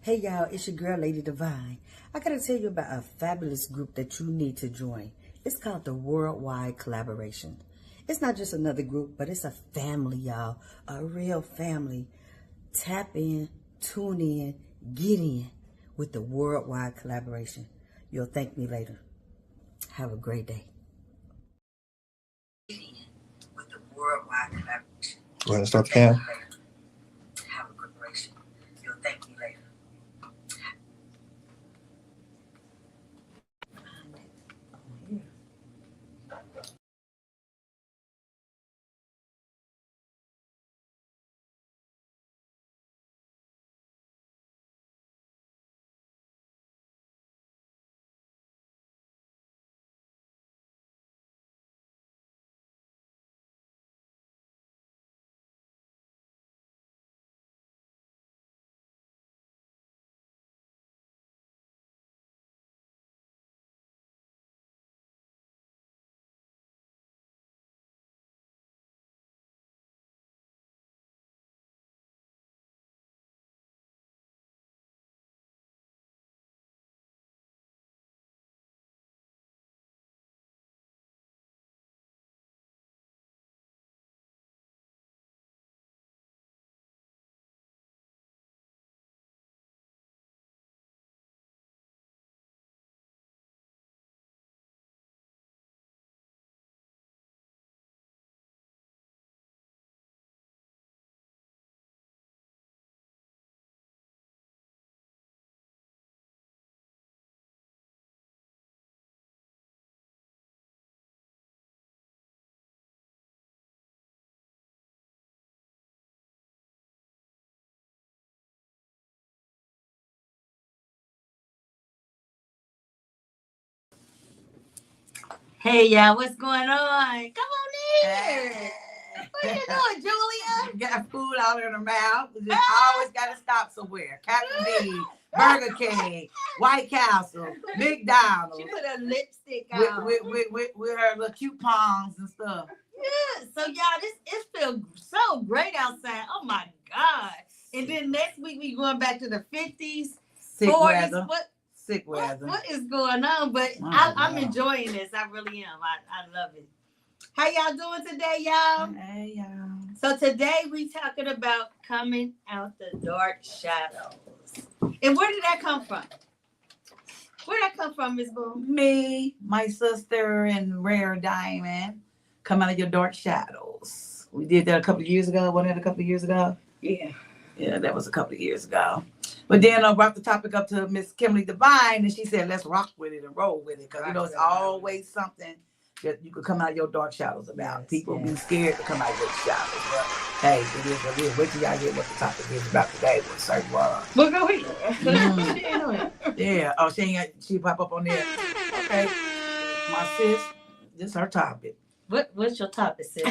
Hey y'all, it's your girl Lady Devine. I gotta tell you about a fabulous group that you need to join. It's called the Worldwide Collaboration. It's not just another group, but it's a family, y'all. A real family. Tap in, tune in, get in with the Worldwide Collaboration. You'll thank me later. Have a great day. With the Worldwide Collaboration. Go ahead and start the cam. Have a good day. You'll thank me later. Hey, y'all, what's going on? Come on in. What you doing, Julia? Got food out in her mouth. Just always got to stop somewhere. Captain D, Burger King, White Castle, McDonald's. She put a lipstick on. With her little coupons and stuff. Yeah, so y'all, it feels so great outside. Oh, my God. And then next week, we going back to the 50s, Sick 40s. weather. Sick What, weather. what is going on? But I'm enjoying this. I really am. I love it. How y'all doing today, y'all? Hey, y'all. So today we talking about coming out the dark shadows. And where did that come from? Where did that come from, Miss Boone? Me, my sister, and Rare Diamond. Come out of your dark shadows. We did that a couple of years ago. Wasn't it a couple of years ago? Yeah. Yeah, that was a couple of years ago. But then I brought the topic up to Miss Kimberly Devine, and she said, let's rock with it and roll with it. Because, you know, it's always something that you could come out of your dark shadows about. Yes, People be scared to come out of their shadows. But, hey, it is what it is. Wait till y'all hear what the topic is about today. What certain was. Well, go ahead. Yeah. Oh, she pop up on there. Okay. My sis, this is her topic. What's your topic, sis?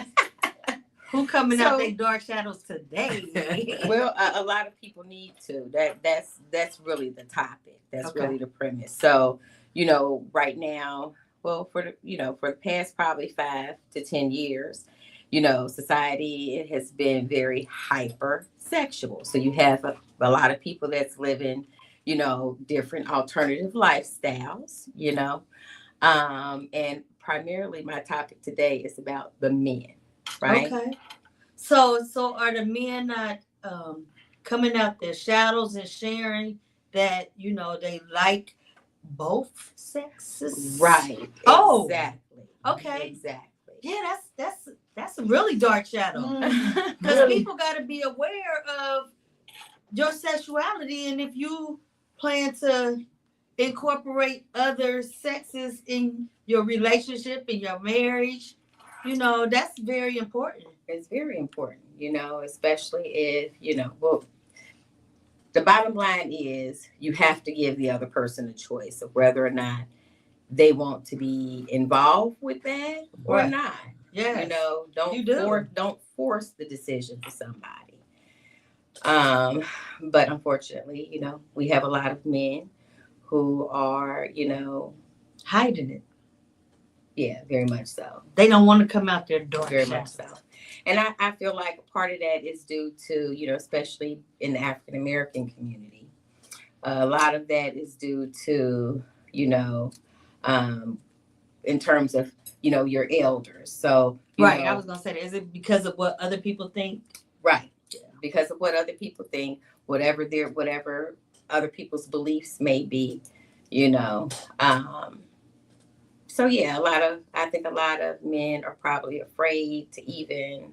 Who coming out their dark shadows today? Well, a lot of people need to. That's really the topic. That's really the premise. So, you know, right now, well, for the past probably 5 to 10 years, you know, society has been very hypersexual. So you have a lot of people that's living, you know, different alternative lifestyles, you know. And primarily my topic today is about the men. Right. Okay. So are the men not coming out their shadows and sharing that, you know, they like both sexes? Right. Oh. Exactly. Okay. Exactly. Yeah, that's a really dark shadow. Because people got to be aware of your sexuality, and if you plan to incorporate other sexes in your relationship, in your marriage, you know, that's very important. It's very important, you know, especially if, you know, well, the bottom line is you have to give the other person a choice of whether or not they want to be involved with that or not. Yeah. You know, don't force the decision for somebody. But unfortunately, you know, we have a lot of men who are, you know, hiding it. Yeah, very much so. They don't want to come out there dark. Very much so. And I feel like part of that is due to, you know, especially in the African American community, A lot of that is due to, you know, in terms of, you know, your elders. So, Right. know, I was gonna say that. Is it because of what other people think? right. Because of what other people think, whatever other people's beliefs may be, you know. So yeah, I think a lot of men are probably afraid to even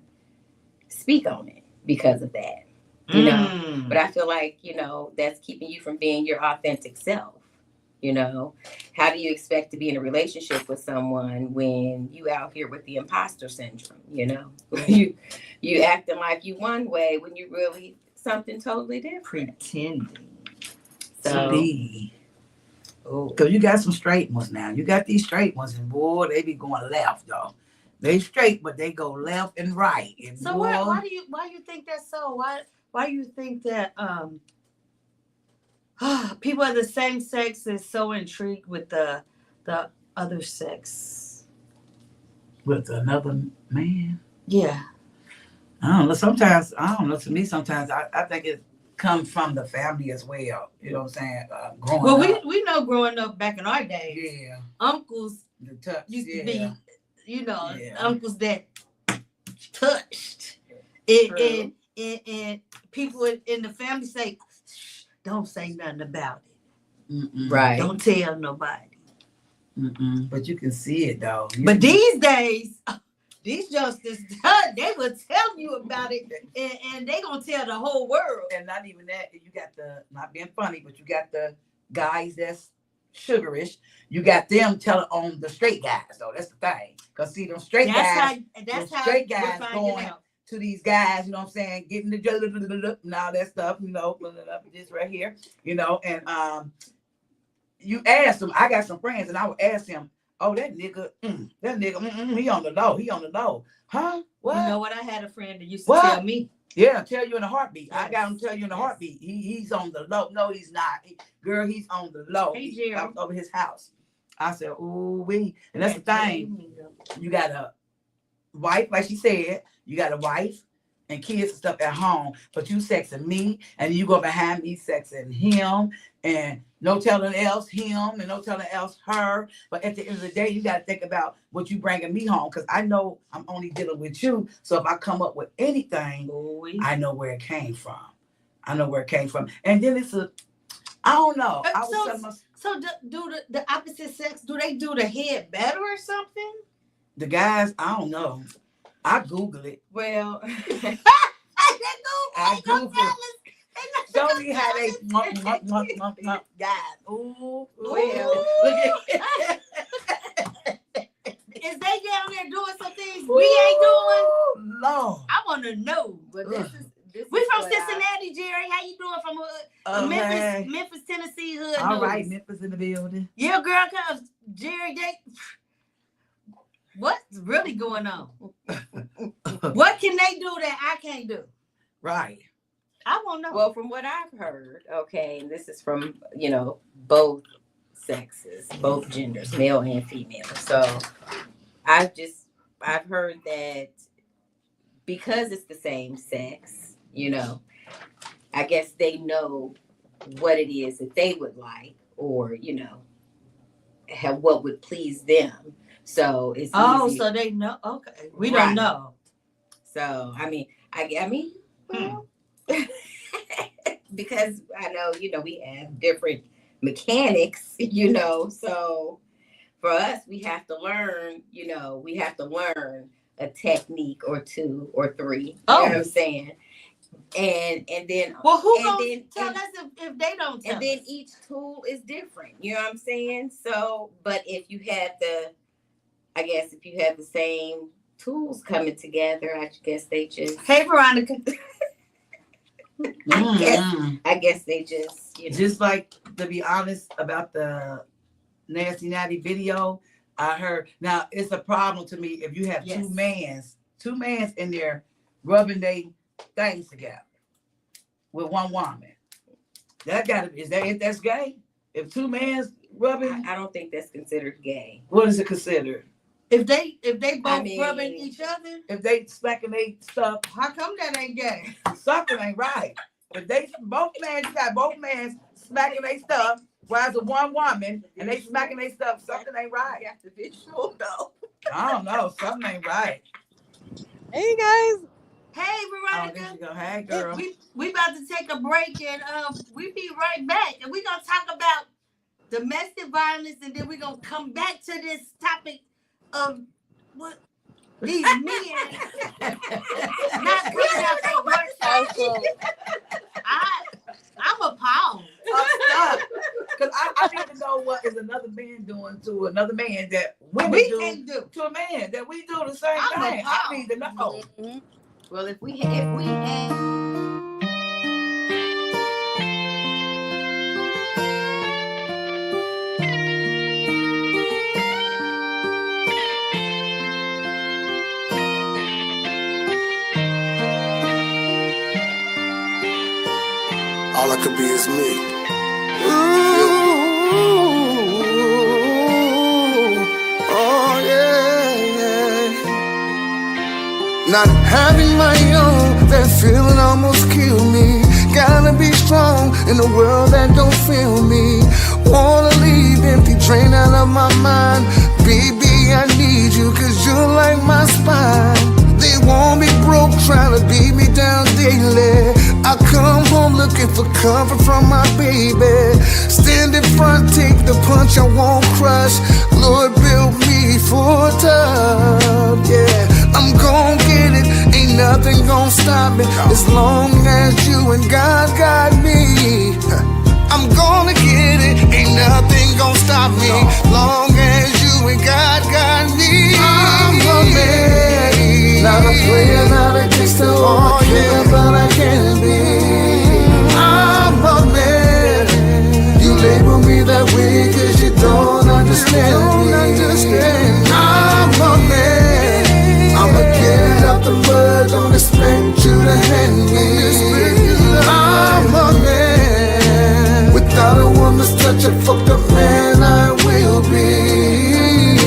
speak on it because of that. You know, but I feel like, you know, that's keeping you from being your authentic self. You know, how do you expect to be in a relationship with someone when you out here with the imposter syndrome? You know, you acting like you one way when you really something totally different. Pretending. So, because you got some straight ones now. You got these straight ones, and boy, they be going left, though. They straight, but they go left and right. And so boy, why do you think that's so? Why do you think that people of the same sex is so intrigued with the other sex? with another man? Yeah. I don't know. Sometimes, I don't know. To me, sometimes I think it comes from the family as well. You know what I'm saying? Growing up. We know growing up back in our days, Yeah. uncles The touch. used to be, you know, Yeah. uncles that touched. And people in the family say, "Shh, don't say nothing about it. Mm-mm. right. Don't tell nobody." Mm-mm. But you can see it, though. But these days, these youngsters, they will tell you about it, and they gonna tell the whole world. And not even that, you got the, not being funny, but you got the guys that's sugarish. You got them telling on the straight guys, though. That's the thing. Because see, them straight guys, That's how straight we're guys finding going out. to these guys, you know what I'm saying, getting the and all that stuff, you know, this right here, you know, and you ask them, I got some friends, and I would ask him, oh, that nigga, he on the low. Huh? What? You know what? I had a friend that used to tell me. Yeah, tell you in a heartbeat. Yes. I got him tell you in a heartbeat. He's on the low. No, he's not. Girl, he's on the low. Hey, Jerry. I was over his house. I said, ooh, wee. And that's the thing. You got a wife, like she said, you got a wife and kids and stuff at home, but you sexing me, and you go behind me sexing him, and no telling else him, and no telling else her. But at the end of the day, you got to think about what you bringing me home, because I know I'm only dealing with you. So if I come up with anything, I know where it came from. And then it's I don't know. So do the opposite sex, do they do the head better or something? The guys, I don't know. I Google it. Well, I Google it. Show me how they guys. Ooh. Well. Is they down there doing some things we ain't doing? Lord. I want to know. But We from Cincinnati, Jerry. How you doing from Memphis, Tennessee hood? All right, Memphis in the building. Yeah, girl, cause Jerry, what's really going on? What can they do that I can't do? Right. I won't know. Well, from what I've heard, okay, and this is from, you know, both sexes, both genders, male and female. So I've heard that because it's the same sex, you know, I guess they know what it is that they would like, or, you know, what would please them. So it's easy. So they know. Okay, we don't know. So well, because I know, you know, we have different mechanics, you know. So for us, we have to learn, you know, a technique or two or three. You know what I'm saying? And then who gonna tell us if they don't tell us? And then each tool is different. You know what I'm saying? So, but if you have the same tools coming together, I guess they just. Hey, Veronica. I guess they just, you know. Just like, to be honest about the Nasty Natty video, I heard. Now it's a problem to me if you have two mans in there rubbing their things together with one woman. That's gay? If two mans rubbing, I don't think that's considered gay. What is it considered? If they both rubbing each other, if they smacking their stuff, how come that ain't gay? something ain't right. If they both mans, you got both mans smacking their stuff, while it's a one woman and they smacking their stuff, something ain't right. Got the visual though. I don't know, something ain't right. Hey guys. Hey, Oh, Veronica. there you go. Hey, girl. We about to take a break and we be right back. And we're going to talk about domestic violence, and then we're going to come back to this topic of what these men not coming out their work. Awesome. I'm appalled. Because I need to know what is another man doing to another man that women We can't do. to a man, that we do the same I'm thing. I appalled. need to know. Mhm. Well, if we had All I could be is me. Ooh, oh yeah, yeah. Not having my own, that feeling almost killed me. Gotta be strong in a world that don't feel me. Wanna leave empty, drain out of my mind. Baby, I need you, cause you're like my spine. They want me broke, trying to beat me down daily. I come home looking for comfort from my baby. Stand in front, take the punch, I won't crush. Lord built me for tough, yeah. I'm gon' get it, ain't nothing gon' stop me. As long as you and God got me, I'm gonna get it, ain't nothing gon' stop me. Long as you and God got me, I'm a man. Not a player, not a gangster, or a killer, but I can be. I'm a man. You label me that way cause you don't understand me. I'm a man. I'ma get out the mud, don't expect you to hand me. I'm a man. Without a woman's touch, a fucked up man I will be.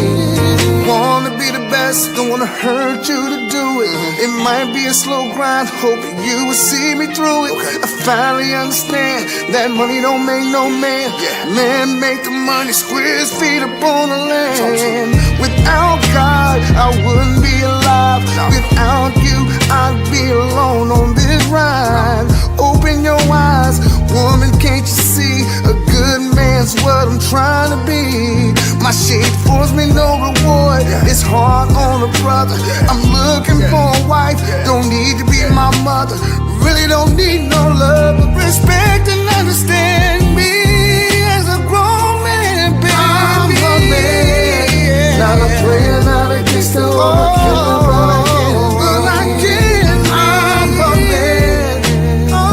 Wanna be the best, don't wanna hurt you to do it. It might be a slow grind, hoping you will see me through it. I finally understand that money don't make no man. Man make the money, square his feet up on the land. Without God, I wouldn't be alive. Without you, I'd be alone on this ride. Open your eyes, woman, can't you see? A good man's what I'm trying to be. My shade forced me no reward. It's hard on a brother. I'm looking for a wife. Don't need to be my mother. Really don't need no love, but respect and understand me as a grown man, baby. I'm a man, not a player, not a gangster, or a killer, but I can. I'm a man.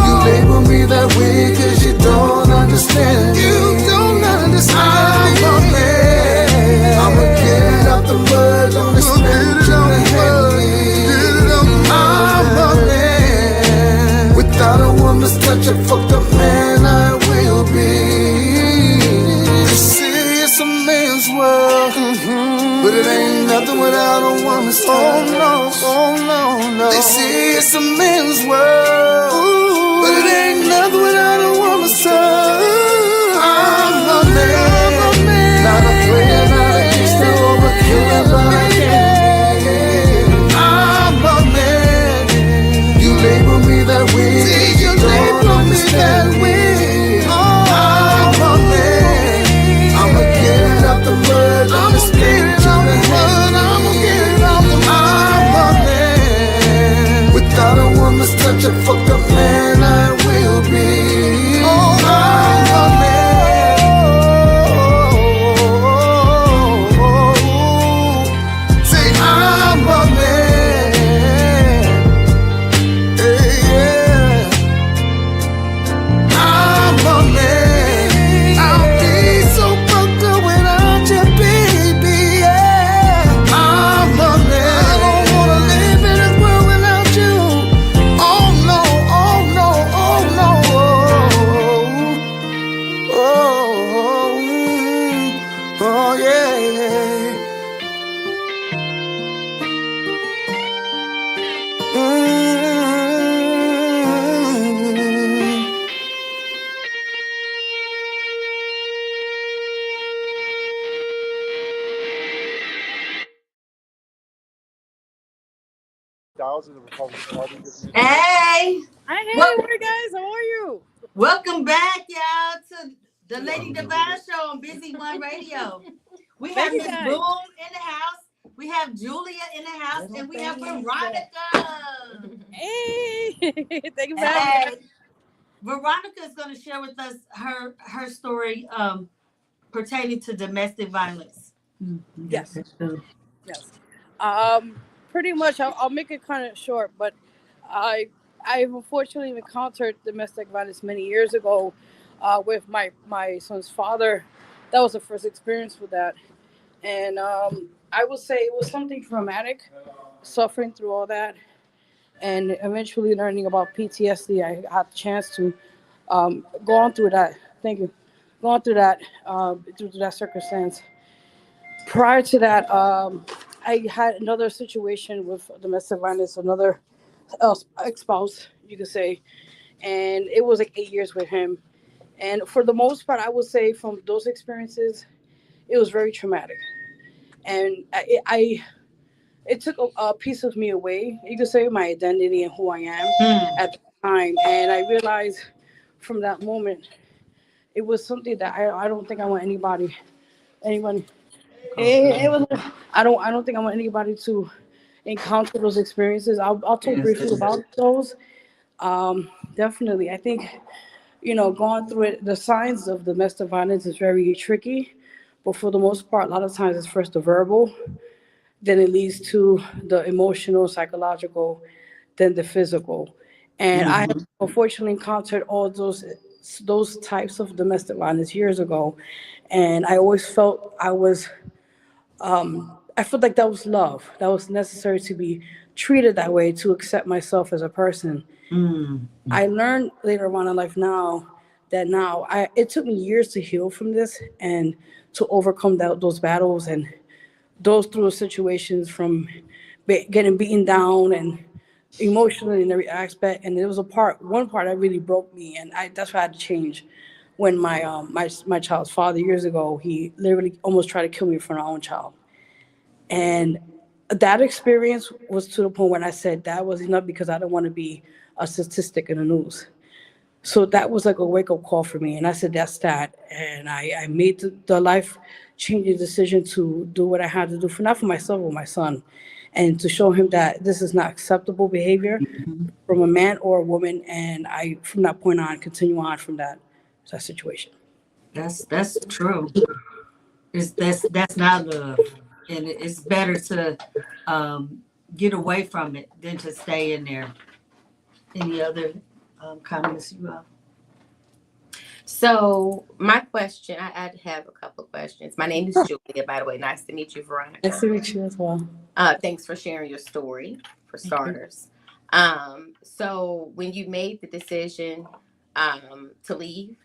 You label me that way cause you don't understand. You don't understand. I'm a man. I'ma get it out the mud, don't expect you to hand me. I'm a man. Without a woman's touch, a fucked up man I will be. They say it's a man's world, but it ain't nothing without a woman's touch. Oh no. They say it's a man's world, but it ain't nothing without a woman's touch. I'm a man, not a player, not a gangster, or a killer, but I can be. I'm a man. You label me that way, you don't understand me. I'm a man. I'ma get it out the mud, I'ma get it out the mud, I'ma get it out the mud. I'm a man. Without a woman's touch, a Hey, Hi, hey, well, what guys? How are you? welcome back, y'all, to the Lady Devine Show on Busy One Radio. We Thank have you, Miss guys. Boom in the house. We have Julia in the house, and we have Veronica. Hey, thank you for having me. Hey, Veronica is going to share with us her story pertaining to domestic violence. Yes, yes. Pretty much. I'll make it kind of short, but I've unfortunately encountered domestic violence many years ago with my son's father. That was the first experience with that, and I would say it was something traumatic, suffering through all that, and eventually learning about PTSD. I had the chance to go on through that. Thank you. Going through that circumstance. Prior to that, I had another situation with domestic violence, another ex-spouse, you could say, and it was like 8 years with him. And for the most part, I would say from those experiences, it was very traumatic, and it took a piece of me away. You could say my identity and who I am at the time, and I realized from that moment it was something that I don't think I want anyone. It was. I don't think I want anybody to encounter those experiences. I'll talk briefly about those. Definitely, I think going through it, the signs of domestic violence is very tricky, but for the most part, a lot of times it's first the verbal, then it leads to the emotional, psychological, then the physical. And I have unfortunately encountered all those types of domestic violence years ago, and I always felt I felt like that was love. That was necessary to be treated that way, to accept myself as a person. I learned later on in life now it took me years to heal from this and to overcome those battles and those through situations from getting beaten down and emotionally in every aspect. And there was one part that really broke me, and that's why I had to change. When my child's father years ago, he literally almost tried to kill me in front of our own child. And that experience was to the point when I said that was enough because I don't want to be a statistic in the news. So that was like a wake up call for me. And I said, that's that. And I made the life changing decision to do what I had to do for not for myself, but my son. And to show him that this is not acceptable behavior from a man or a woman. And I, from that point on, continue on from that situation. That's true. That's not love, and it's better to get away from it than to stay in there. Any other comments you have? So my question, I have a couple of questions. My name is Julia, by the way. Nice to meet you, Veronica. Nice to meet you as well. Thanks for sharing your story, for starters. So when you made the decision to leave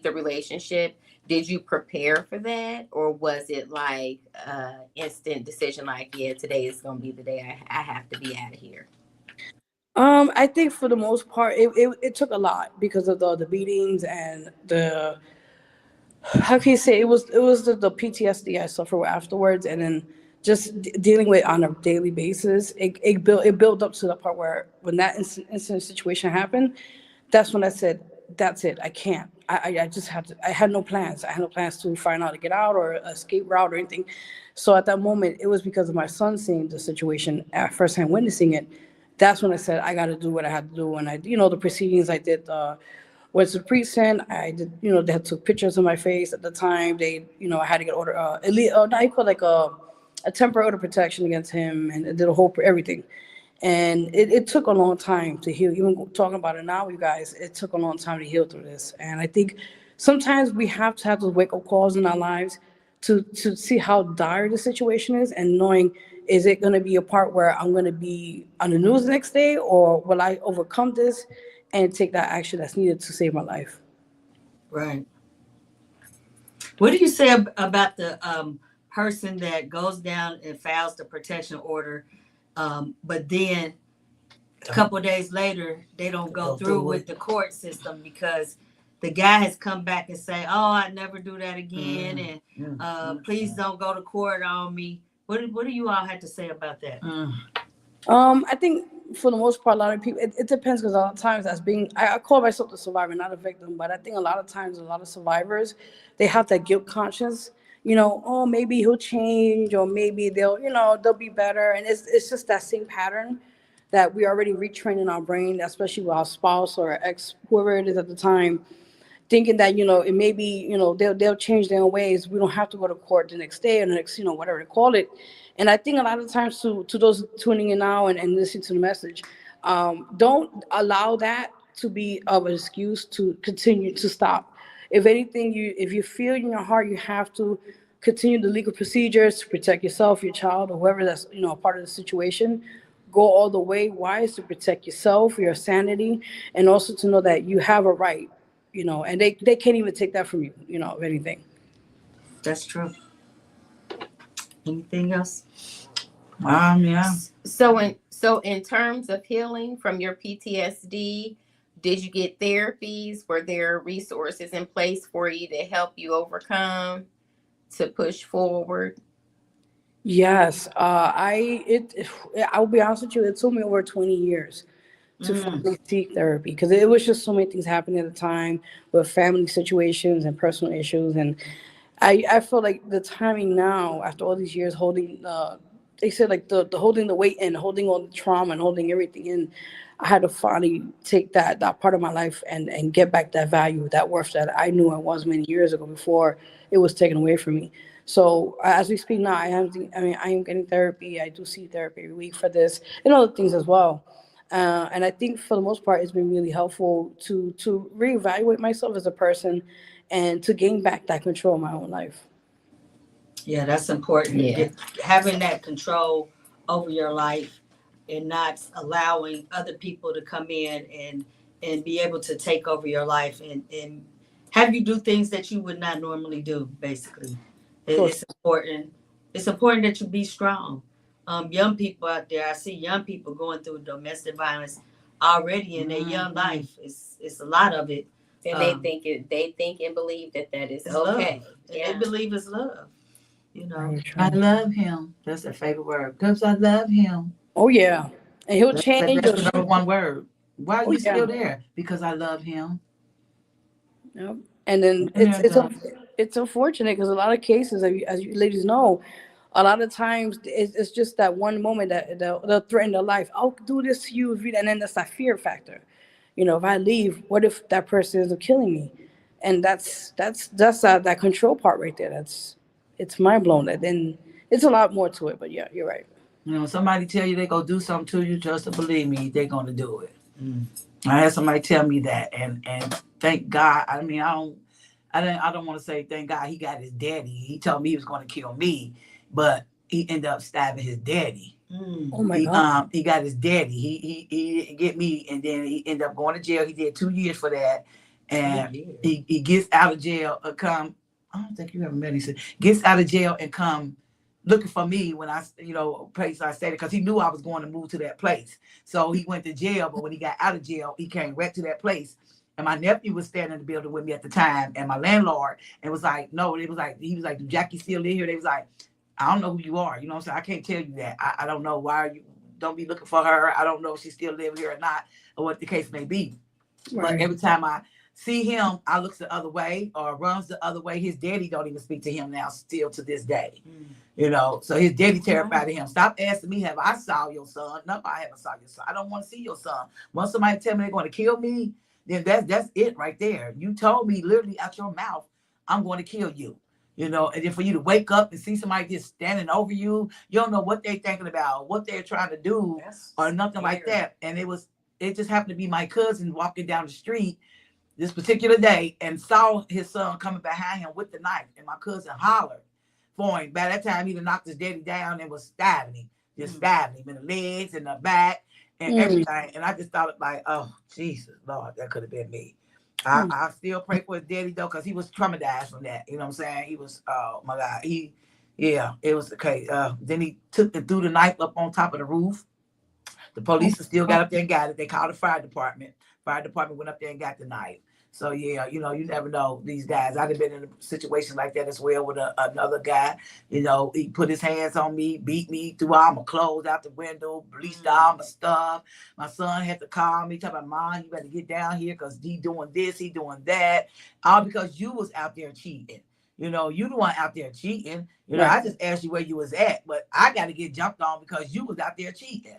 the relationship, did you prepare for that, or was it like instant decision, like, yeah, today is gonna be the day I have to be out of here? I think for the most part, it took a lot because of the beatings and the how can you say it was the PTSD I suffered afterwards, and then just dealing with on a daily basis. It built up to the part where when that incident situation happened, that's when I said, that's it. I can't. I just had to. I had no plans. I had no plans to find out how to get out or escape route or anything. So at that moment, it was because of my son seeing the situation at first hand, witnessing it. That's when I said I got to do what I had to do. And the proceedings I did. Went to the precinct. I did, they had took pictures of my face at the time. I had to get order, now he put like a temporary order of protection against him, and it did a whole everything. And it took a long time to heal. Even talking about it now, you guys, it took a long time to heal through this. And I think sometimes we have to have those wake up calls in our lives to see how dire the situation is, and knowing, is it going to be a part where I'm going to be on the news the next day, or will I overcome this and take that action that's needed to save my life? Right. What do you say about the person that goes down and files the protection order, but then a couple of days later they don't go through with the court system because the guy has come back and say, "Oh, I never do that again," and please don't go to court on me. What do you all have to say about that? I think for the most part, a lot of people, it depends, because a lot of times, as being, I call myself the survivor, not a victim, but I think a lot of times, a lot of survivors, they have that guilt conscience, oh, maybe he'll change, or maybe they'll be better. And it's just that same pattern that we already retrain our brain, especially with our spouse or our ex, whoever it is at the time, thinking that it may be they'll change their own ways. We don't have to go to court the next day or the next whatever they call it. And I think a lot of times, to those tuning in now and listening to the message, don't allow that to be of an excuse to continue to stop. If anything, if you feel in your heart you have to continue the legal procedures to protect yourself, your child, or whoever that's a part of the situation, go all the way. Why? Is to protect yourself, your sanity, and also to know that you have a right, and they can't even take that from you, if anything. That's true. Anything else? Yeah. So in terms of healing from your PTSD, did you get therapies? Were there resources in place for you to help you overcome, to push forward? Yes, I'll be honest with you. It took me over 20 years to finally seek therapy, because it was just so many things happening at the time, with family situations and personal issues. And I feel like the timing now, after all these years holding, they said, like, the holding the weight and holding all the trauma and holding everything in, I had to finally take that part of my life and get back that value, that worth that I knew I was many years ago, before it was taken away from me. So as we speak now, I am getting therapy. I do see therapy every week for this and other things as well. And I think for the most part, it's been really helpful to reevaluate myself as a person, and to gain back that control of my own life. Yeah, that's important. Yeah. Having that control over your life, and not allowing other people to come in and be able to take over your life, and have you do things that you would not normally do, basically. It's important. It's important that you be strong. Young people out there, I see young people going through domestic violence already in their young life. It's a lot of it. And they think and believe that is It's okay. love. Yeah. They believe it's love. I love him. That's their favorite word. Because I love him. Oh yeah, and he'll change. That's the number one word. Why are you still yeah. there? Because I love him. Yep. And then it's unfortunate, because a lot of cases, as you ladies know, a lot of times it's just that one moment that they'll threaten their life. I'll do this to you, and then that's that fear factor. If I leave, what if that person ends up killing me? And that's that control part right there. It's mind blowing. That then it's a lot more to it. But yeah, you're right. Somebody tell you they go do something to you, just to believe me, they're gonna do it. I had somebody tell me that, and thank God. I mean, I don't want to say thank God he got his daddy. He told me he was going to kill me, but he ended up stabbing his daddy. Oh my God. He got his daddy. He didn't get me, and then he ended up going to jail. He did 2 years for that, and he gets out of jail. I don't think you ever met him. He said gets out of jail and come looking for me when place I stayed, because he knew I was going to move to that place. So he went to jail, but when he got out of jail, he came right to that place. And my nephew was standing in the building with me at the time, and my landlord, and was like, no, he was like, do Jackie still live here? They was like, I don't know who you are. You know what I'm saying? I can't tell you that. I don't know why don't be looking for her. I don't know if she still lives here or not, or what the case may be. Right. But every time I see him, I looks the other way or runs the other way. His daddy don't even speak to him now, still to this day. So his daddy terrified of him. Stop asking me, have I saw your son? No, I haven't saw your son. I don't want to see your son. Once somebody tell me they're going to kill me, then that's it right there. You told me literally out your mouth, I'm going to kill you. And then for you to wake up and see somebody just standing over you, you don't know what they're thinking about, what they're trying to do, or nothing like that. And it just happened to be my cousin walking down the street this particular day and saw his son coming behind him with the knife. And my cousin hollered for him. By that time, he knocked his daddy down and was stabbing him. Just stabbing him in the legs and the back and everything. And I just thought, like, oh, Jesus, Lord, that could have been me. I still pray for his daddy, though, because he was traumatized from that. You know what I'm saying? He was, oh, my God. It was okay. Then he took and threw the knife up on top of the roof. The police still got up there and got it. They called the fire department. Fire department went up there and got the knife. So yeah, you know, you never know these guys. I've been in a situation like that as well with another guy. You know, he put his hands on me, beat me, threw all my clothes out the window, bleached all my stuff. My son had to call me, tell my mom, you better get down here because he doing this, he doing that. All because you was out there cheating. You know, you the one out there cheating. You know, I just asked you where you was at, but I got to get jumped on because you was out there cheating.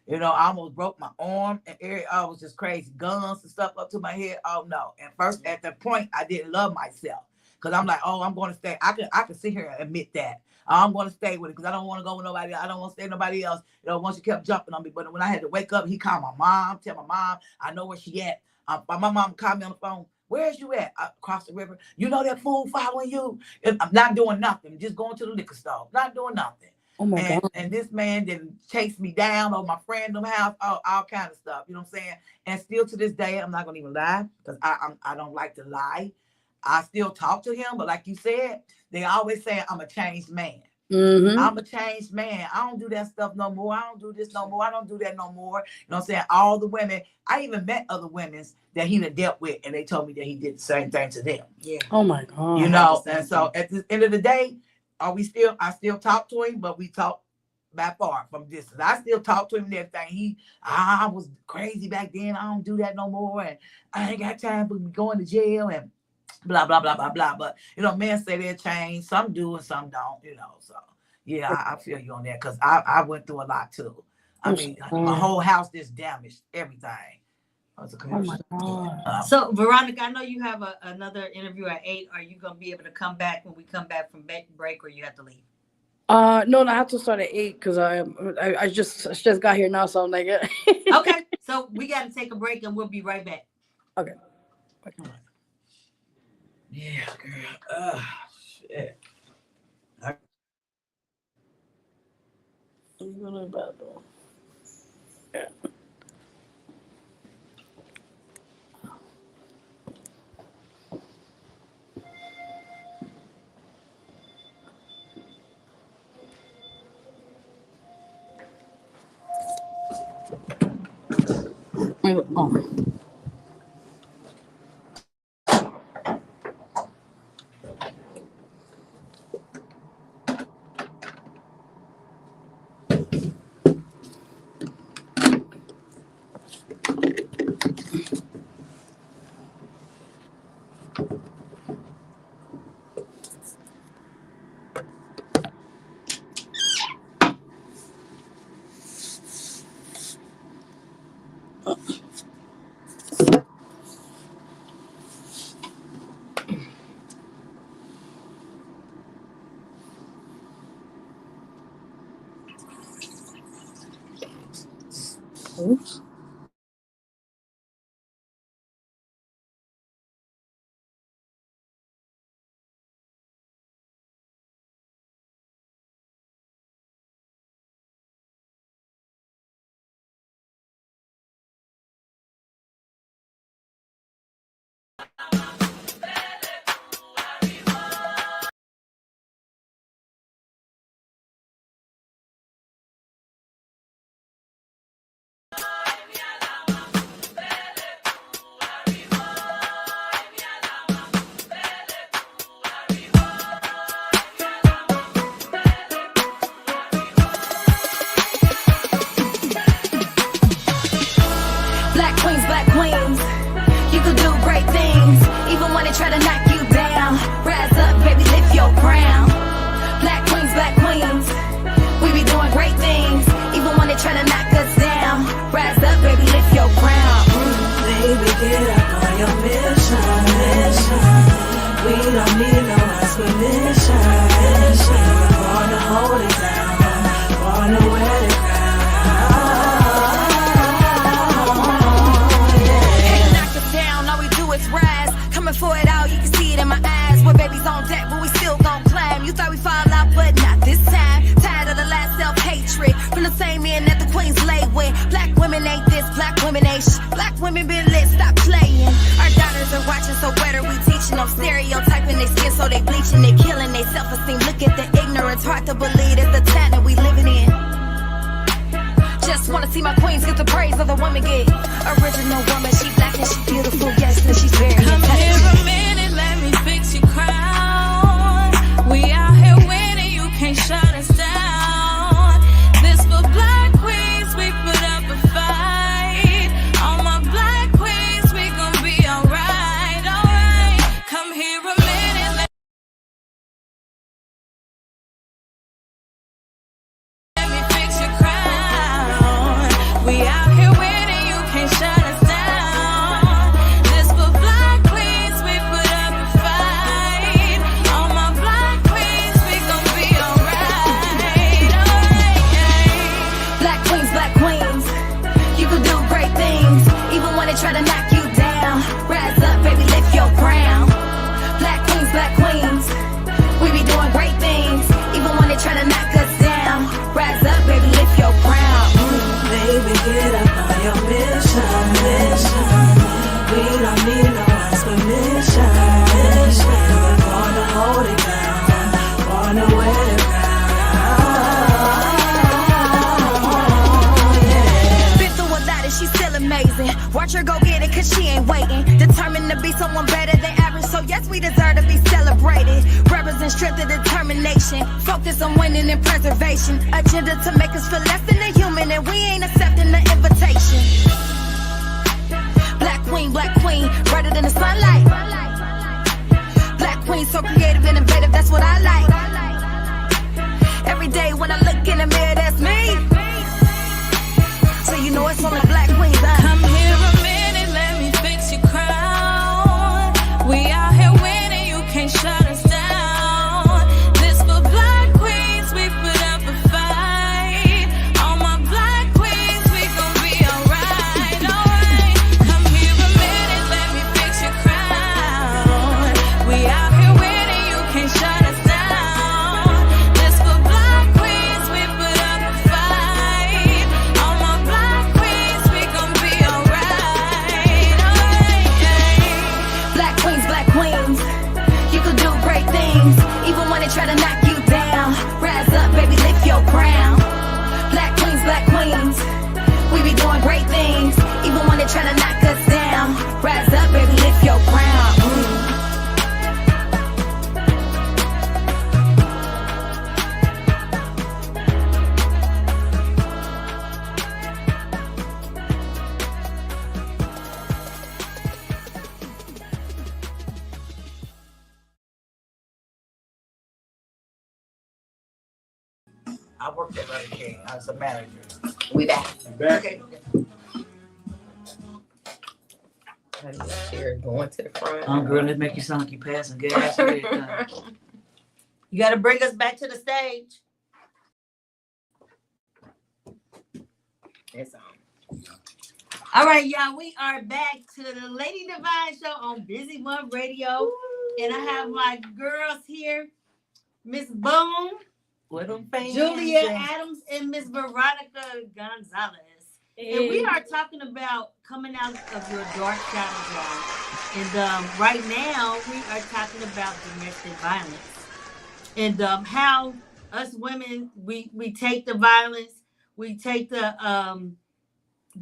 You know, I almost broke my arm and I was just crazy. Guns and stuff up to my head. Oh no. And first at that point, I didn't love myself. Cause I'm like, oh, I'm going to stay. I can sit here and admit that. I'm going to stay with it because I don't want to go with nobody. I don't want to stay with nobody else. You know, once you kept jumping on me. But when I had to wake up, he called my mom, tell my mom, I know where she at. My mom called me on the phone. Where's you at? Across the river. You know that fool following you? And I'm not doing nothing. Just going to the liquor store. Not doing nothing. Oh my God. And this man didn't chase me down or my friend's house, all kind of stuff. You know what I'm saying? And still to this day, I'm not going to even lie because I don't like to lie. I still talk to him. But like you said, they always say I'm a changed man. Mm-hmm. I'm a changed man. I don't do that stuff no more. I don't do this no more. I don't do that no more. You know what I'm saying? All the women, I even met other women that he done dealt with, and they told me that he did the same thing to them. Yeah. Oh my God. You know, and so at the end of the day, I still talk to him, but we talk by far from distance. I still talk to him and everything. I was crazy back then. I don't do that no more. And I ain't got time for me going to jail and blah, blah, blah, blah, blah. But, you know, men say they'll change. Some do and some don't, you know. So, yeah, I feel you on that because I went through a lot, too. I mean, my whole house just damaged, everything. Oh my God. So, Veronica, I know you have another interview at 8. Are you going to be able to come back when we come back from break or you have to leave? No, I have to start at 8 because I just got here now, so I'm like, okay. So we got to take a break and we'll be right back. Okay. Yeah, girl. Shit. I'm going to the bathroom. Yeah. Oh. Oops. Black queens, you can do great things, even when they try to knock you down. Rise up, baby, lift your crown. Black queens, we be doing great things, even when they try to knock us down. Rise up, baby, lift your crown. Baby, get up on your mission. We don't need no explanation. Wanna hold it down, wanna wear it down. Coming for it all, you can see it in my eyes. We're babies on deck, but we still gon' climb. You thought we fall out, but not this time. Tired of the last self-hatred from the same men that the queens lay with. Black women ain't this, black women ain't Black women been lit, stop playing. Our daughters are watching, so what are we teaching them? Stereotyping their skin, so they bleaching, they killing their self-esteem. Look at the ignorance, hard to believe it's the time that we living in. Just wanna see my queens get the praise other women get. Original woman, she black and she beautiful, yes, and she's very Come intelligent. here a minute, let me fix your crown. We out here winning, you can't shut us down. This for black queens, we put up a fight. All my black queens, we gon' be alright, alright. Come here a minute, let me fix your crown. We out here winning, you can't shut us down. This for black queens, we put up a fight. All my black queens, we gon' be alright, alright. Black queens, you can do great things, even when they try to knock you down. Rise up, baby, lift your crown. Black queens, we be doing great things, even when they try to knock us down. Rise up, baby, lift your crown. Baby, get up on your mission. We don't need no one's permission. We're gonna hold it down, gonna wear the crown. Been through a lot and she's still amazing. Watch her go get it cause she ain't waiting. Determined to be someone better than average, so yes, we deserve to be celebrated. Represent strength and determination. Focus on winning and preservation. Agenda to make us feel less than a human, and we ain't accepting the invitation. Black queen, brighter than the sunlight. Black queen, so creative and innovative, that's what I like. Every day when I look in the mirror, that's me. So you know it's only black queens. Come here a minute, let me fix your crown. We out here winning, you can't shut us down. This for black queens, we put up a fight. All my black queens, we gon' be alright, alright. Come here a minute, let me fix your crown. We out here winning, you can't shut us down. This for black queens, we put up a fight. All my black queens, we gon' be alright, alright. Black queens, you can do great things, even when they try to knock you down. Rise up, baby, lift your crown. Black queens, we be doing great things, even when they try to knock us down. Rise up, baby, lift your crown. I worked at Burger King. I was a manager. We back. Okay. Here, going to the front. Girl, let's make you sound like you passing gas. You got to bring us back to the stage. It's on. All right, y'all. We are back to the Lady Devine Show on Busy One Radio. And I have my girls here, Miss Boone, Julia Adams, and Miss Veronica Gonzalez. And we are talking about coming out of your dark shadow, y'all. And right now, we are talking about domestic violence. And how us women, we take the violence, we take the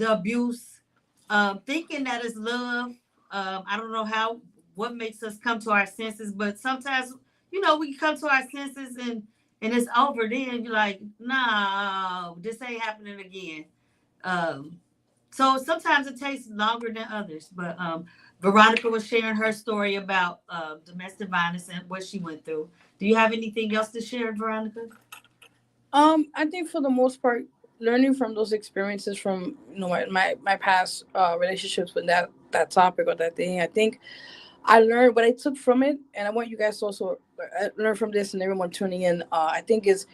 abuse, thinking that is love. I don't know what makes us come to our senses, but sometimes, we come to our senses and it's over. Then you're like, no, this ain't happening again. So sometimes it takes longer than others. But Veronica was sharing her story about domestic violence and what she went through. Do you have anything else to share, Veronica? I think for the most part, learning from those experiences from my past relationships with that topic or that thing, I think I learned what I took from it, and I want you guys to also learn from this, and everyone tuning in. I think is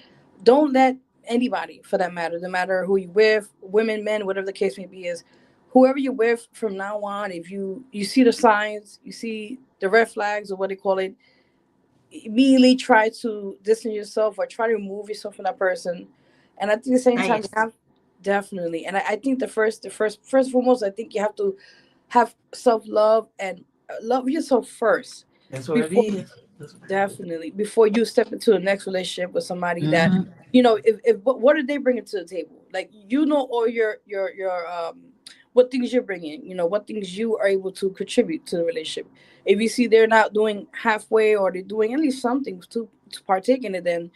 don't let anybody, for that matter, no matter who you're with, women, men, whatever the case may be, is whoever you're with from now on. If you see the signs, you see the red flags or what they call it, immediately try to distance yourself or try to remove yourself from that person. And at the same time, you have, definitely. And I think first and foremost, I think you have to have self-love and love yourself first. That's what it is. Definitely. Before you step into the next relationship with somebody that, if what are they bringing to the table? Like, you know, all your what things you're bringing, you know, what things you are able to contribute to the relationship. If you see they're not doing halfway, or they're doing at least something to partake in it, then,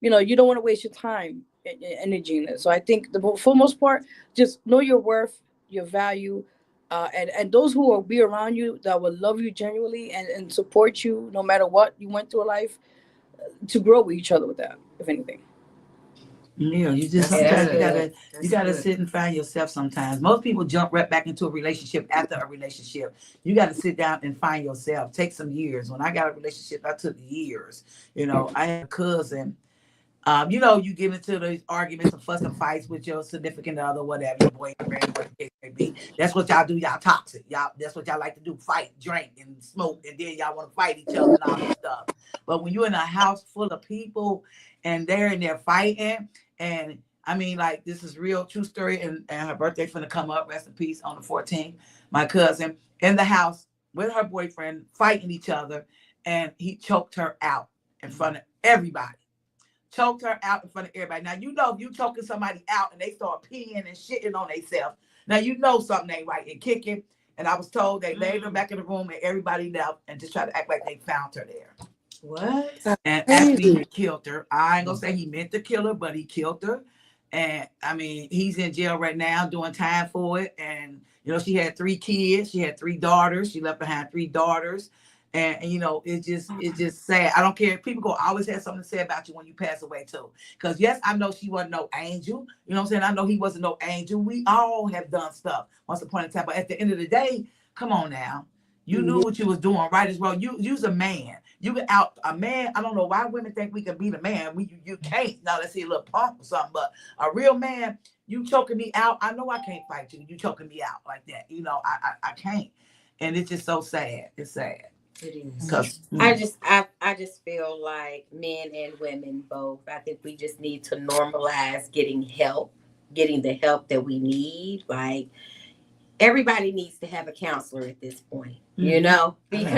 you know, you don't want to waste your time and energy in it. So I think for the most part, just know your worth, your value, and those who will be around you that will love you genuinely and support you no matter what you went through in life, to grow with each other with that, if anything. Yeah, you just sometimes you gotta sit and find yourself sometimes. Most people jump right back into a relationship after a relationship. You gotta sit down and find yourself. Take some years. When I got a relationship, I took years. You know, I had a cousin. You know, you get into these arguments and fuss and fights with your significant other, whatever, your boyfriend, whatever the case may be. That's what y'all do. Y'all toxic. That's what y'all like to do. Fight, drink, and smoke, and then y'all want to fight each other and all this stuff. But when you're in a house full of people and they're in there fighting, and I mean, like, this is real true story, and her birthday's gonna come up, rest in peace, on the 14th. My cousin in the house with her boyfriend fighting each other, and he choked her out in front of everybody. Choked her out in front of everybody. Now, you know, if you choking somebody out and they start peeing and shitting on themselves, now you know something ain't right, and kicking. And I was told they laid her back in the room and everybody left and just tried to act like they found her there. What? And actually, he killed her. I ain't gonna say he meant to kill her, but he killed her. And I mean, he's in jail right now doing time for it. And, you know, she had 3 kids. She had 3 daughters. She left behind 3 daughters. And you know, it's just sad. I don't care. People go always have something to say about you when you pass away too. Because yes, I know she wasn't no angel. You know what I'm saying? I know he wasn't no angel. We all have done stuff once upon a time. But at the end of the day, come on now. You knew what you was doing, right as well. You's a man. You can out a man. I don't know why women think we can beat a man. You can't. Now let's see a little punk or something. But a real man, you choking me out. I know I can't fight you. You choking me out like that. You know, I can't. And it's just so sad. It's sad. It is. I just feel like men and women both, I think we just need to normalize getting the help that we need. Like, everybody needs to have a counselor at this point, you know, because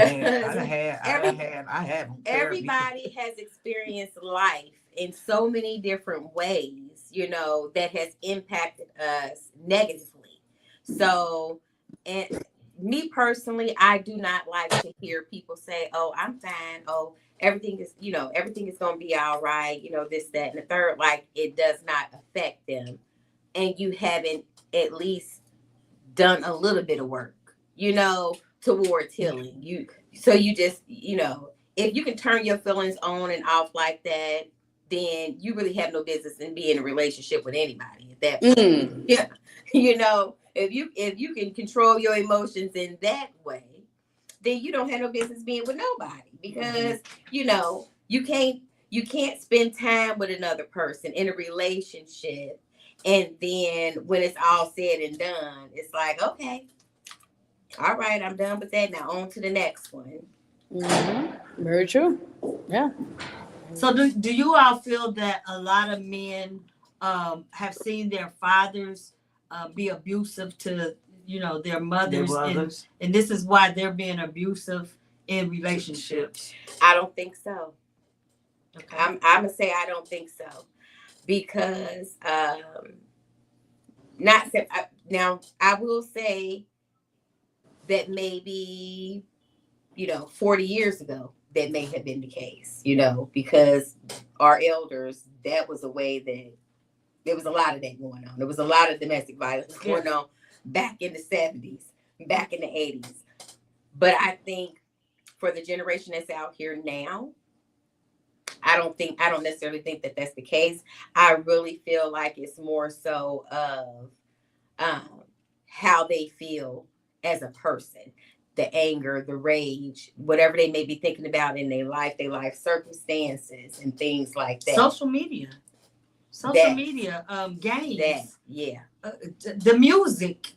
everybody has experienced life in so many different ways, you know, that has impacted us negatively. So, and me personally, I do not like to hear people say, "Oh, I'm fine. Oh, everything is going to be all right. You know, this, that, and the third." Like, it does not affect them, and you haven't at least done a little bit of work, you know, towards healing. You just, you know, if you can turn your feelings on and off like that, then you really have no business in being in a relationship with anybody at that point. Yeah, you know. If you can control your emotions in that way, then you don't have no business being with nobody, because you know you can't spend time with another person in a relationship, and then when it's all said and done, it's like, okay, all right, I'm done with that. Now on to the next one. Mm-hmm. Very true. Yeah. So do you all feel that a lot of men have seen their fathers be abusive to, you know, their mothers, and this is why they're being abusive in relationships? I don't think so. Okay. I'm gonna say I don't think so, because now I will say that maybe, you know, 40 years ago that may have been the case, you know, because our elders, that was a way that there was a lot of that going on. There was a lot of domestic violence going on back in the 70s, back in the 80s. But I think for the generation that's out here now, I don't necessarily think that that's the case. I really feel like it's more so of how they feel as a person, the anger, the rage, whatever they may be thinking about in their life circumstances and things like that. Social media, games. The music.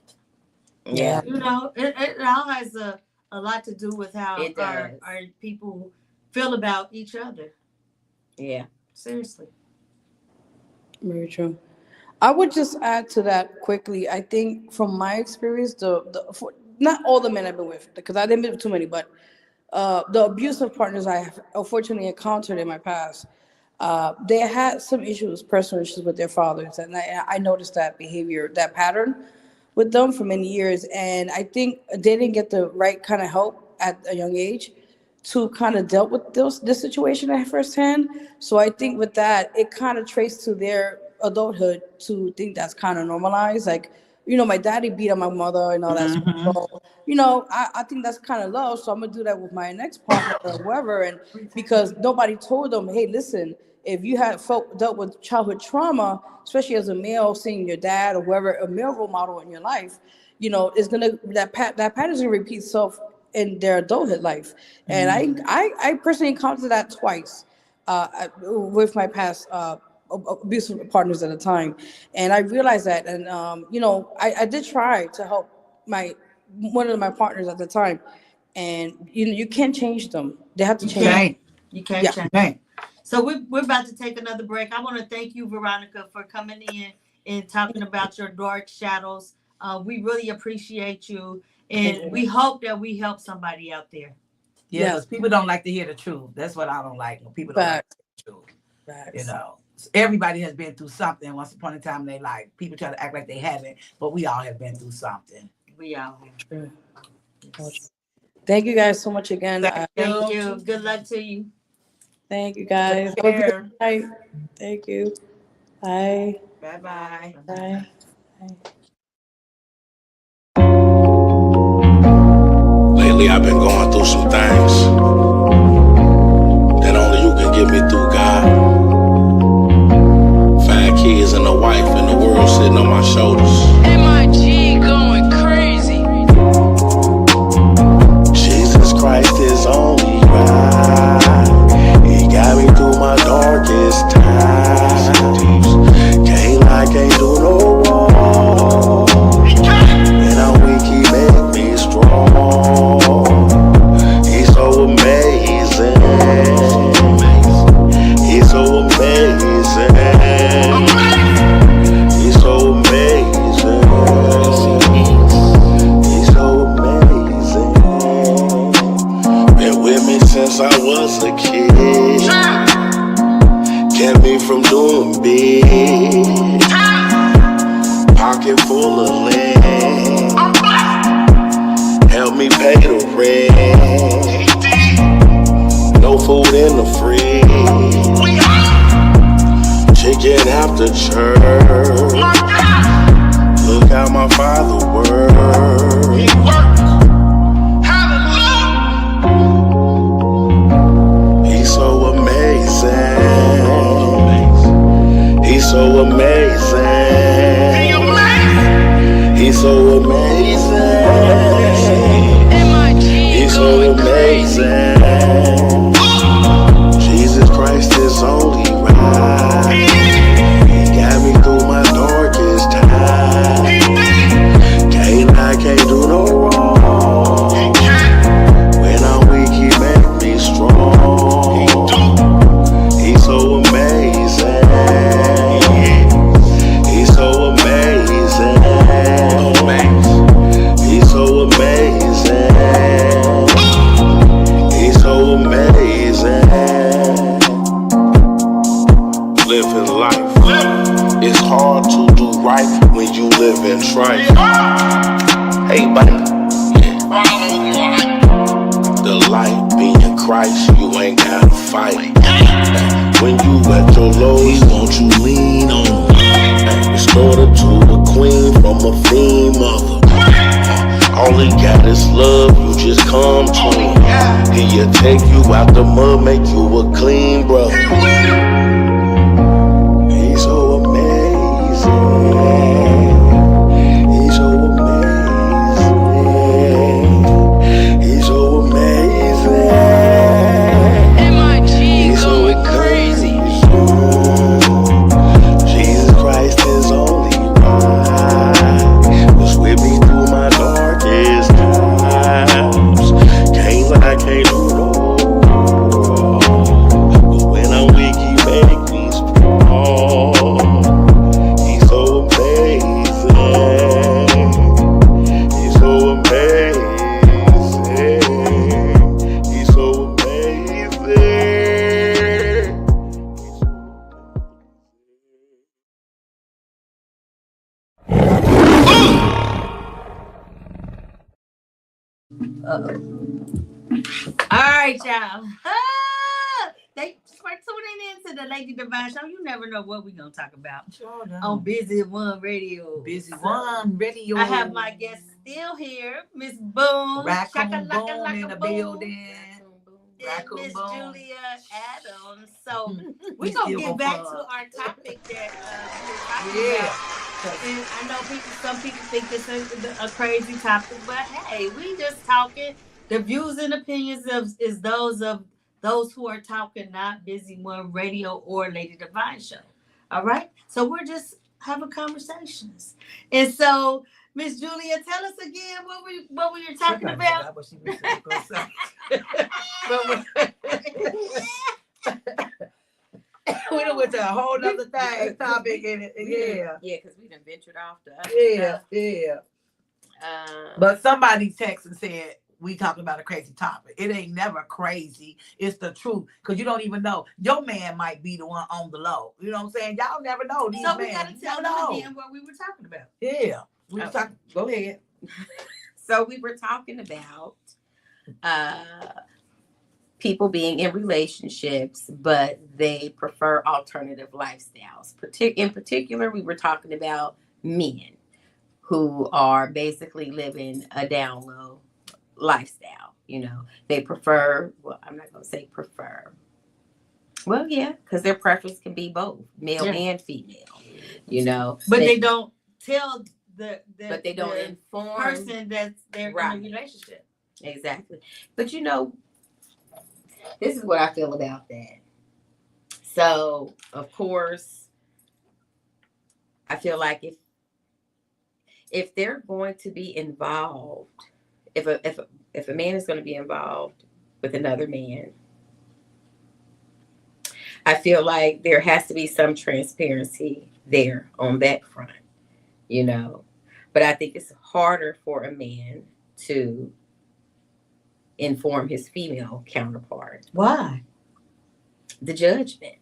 Yeah. You know, it all has a lot to do with how our people feel about each other. Yeah. Seriously. Very true. I would just add to that quickly. I think from my experience, not all the men I've been with, because I didn't been with too many, but the abusive partners I have unfortunately encountered in my past, they had some issues, personal issues with their fathers, and I noticed that behavior, that pattern, with them for many years. And I think they didn't get the right kind of help at a young age to kind of dealt with this situation at firsthand. So I think with that, it kind of traced to their adulthood to think that's kind of normalized. Like, my daddy beat up my mother and all that stuff. So, I think that's kind of love. So I'm gonna do that with my next partner or whoever. And because nobody told them, hey, listen, if you had dealt with childhood trauma, especially as a male, seeing your dad or whoever, a male role model in your life, it's gonna that pattern's gonna repeat itself in their adulthood life. And I personally encountered that twice with my past abusive partners at the time, and I realized that. And I did try to help one of my partners at the time, and you can't change them. They have to change. You can't change. So we're about to take another break. I want to thank you, Veronica, for coming in and talking about your dark shadows. We really appreciate you, and we hope that we help somebody out there. Yes, people don't like to hear the truth. That's what I don't like when people don't like to hear the truth. Everybody has been through something once upon a time in their life. People try to act like they haven't, but we all have been through something. We all have. Yes. Thank you guys so much again. Thank you. Good luck to you. Thank you guys. Have a good night. Thank you. Bye. Bye-bye. Bye. Lately, I've been going through some things that only you can get me through, God. 5 kids and a wife and the world sitting on my shoulders. MIG going crazy. Jesus Christ is only right. He got me through my darkest times. Can't lie, can't do no wrong. And I'm weak, he make me strong. He's so amazing. He's so amazing. He's so amazing. He's so amazing. Been with me since I was a kid. Kept me from doing big. Pocket full of land. Help me pay the rent. No food in the fridge. Chicken after church. Look how my father works. He's so amazing. He's so amazing. He's so amazing. He's so amazing. Jesus Christ is only right. He got me through my darkest time. Can't lie, can't do no wrong. When I'm weak, he make me strong. He's so amazing. He's so amazing. He's so amazing. He's so amazing. Living life, it's hard to do right when you live in strife. Hey, buddy. The light being Christ, you ain't gotta fight. When you at your lows, won't you lean on? Restored to a queen from a fiend mother. All he got is love, you just come to him. He'll take you out the mud, make you a clean brother. He's so amazing. He's so amazing. He's so amazing. MIG going crazy. Jesus Christ is only right. Was with me through my darkest times. Can't lie, can't do no wrong. But when I'm weak, he All right, y'all. They for tuning in to the Lady Devine Show. You never know what we're gonna talk about on Busy One Radio. Busy One Radio. I have my guest still here, Miss Boom. Raccoon Boom in the building. And Miss Julia Adams. So we're gonna get back to our topic that we were talking about. And I know some people think this is a crazy topic, but hey, we just talking. The views and opinions is those of those who are talking, not Busy One Radio or Lady Devine Show. All right? So we're just having conversations. And so, Miss Julia, tell us again what we were talking about. What she was gonna say. We done went to a whole nother topic in it. Yeah, because we done ventured off the other stuff. But somebody texted and said, we talking about a crazy topic. It ain't never crazy. It's the truth. Because you don't even know. Your man might be the one on the low. You know what I'm saying? Y'all never know. These so men, we got to tell them again what we were talking about. Yeah. We were talking. Go ahead. So we were talking about people being in relationships, but they prefer alternative lifestyles. In particular, we were talking about men who are basically living a down low lifestyle. You know, they prefer, well, I'm not going to say prefer. Well, yeah, because their preference can be both male and female, you know. But they don't tell but they don't inform person that they're in a relationship. Exactly. But you know, this is what I feel about that. So, of course, I feel like if they're going to be involved, if a man is going to be involved with another man, I feel like there has to be some transparency there on that front, you know. But I think it's harder for a man to inform his female counterpart. Why? The judgment.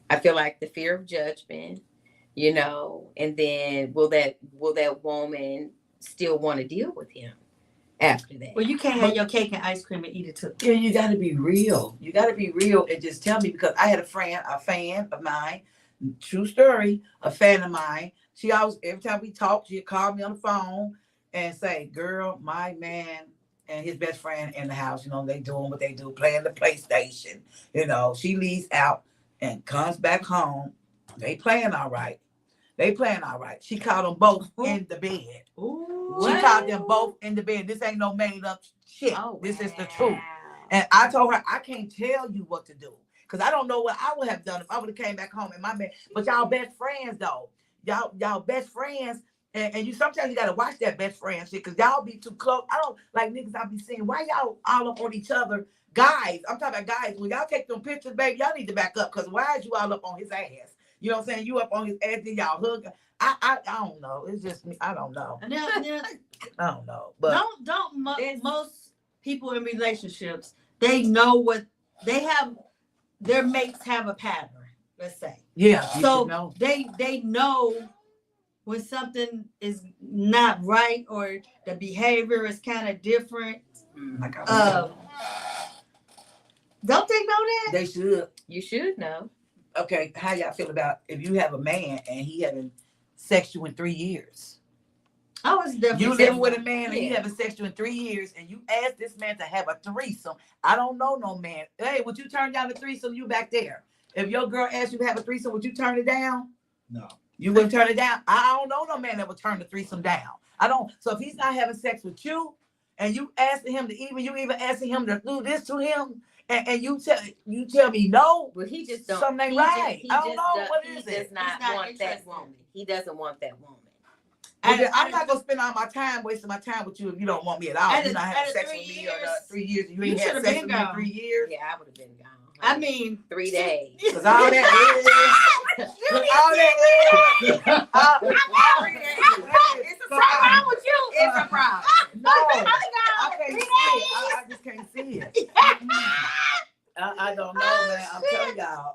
I feel like the fear of judgment, you know, and then will that woman still want to deal with him after that? Well, you can't have your cake and ice cream and eat it too. Yeah, you got to be real. You got to be real and just tell me, because I had a fan of mine, true story, a fan of mine. She always, every time we talk, she'd call me on the phone and say, girl, my man and his best friend in the house, you know, they doing what they do, playing the PlayStation. You know, she leaves out and comes back home. They playing all right. She called them both in the bed. Ooh, she called them both in the bed. This ain't no made up shit. Oh, this is the truth. And I told her, I can't tell you what to do, because I don't know what I would have done if I would have came back home and my man. But y'all best friends though. Y'all best friends. And you sometimes you gotta watch that best friend shit, because y'all be too close. I don't like niggas I be seeing. Why y'all all up on each other? Guys, I'm talking about guys. When y'all take them pictures, baby, y'all need to back up, because why is you all up on his ass? You know what I'm saying? You up on his ass, then y'all hug. I don't know. It's just me. I don't know. I don't know. But most people in relationships, they know what they have. Their mates have a pattern. Let's say. Yeah. So they know when something is not right or the behavior is kind of different. Don't they know that? They should. You should know. Okay, how y'all feel about if you have a man and he haven't sexed you in 3 years? Oh, it's definitely. You living with a man and you haven't sexed you in 3 years, and you ask this man to have a threesome. I don't know no man. Hey, would you turn down the threesome? You back there. If your girl asked you to have a threesome, would you turn it down? No. You wouldn't turn it down? I don't know no man that would turn the threesome down. I don't. So if he's not having sex with you, and you asking him to you even asking him to do this to him, and you tell me no, well, he just don't. Something ain't right. I don't know what is it. He does not want that woman. He doesn't want that woman. I'm not gonna spend all my time wasting my time with you if you don't want me at all. You're not having sex with me or 3 years. You ain't had sex with me in 3 years. Yeah, I would have been gone. I mean, 3 days. Because all that is. It's a problem with you. It's a problem. No, I can't see it. I just can't see it. I don't know, man.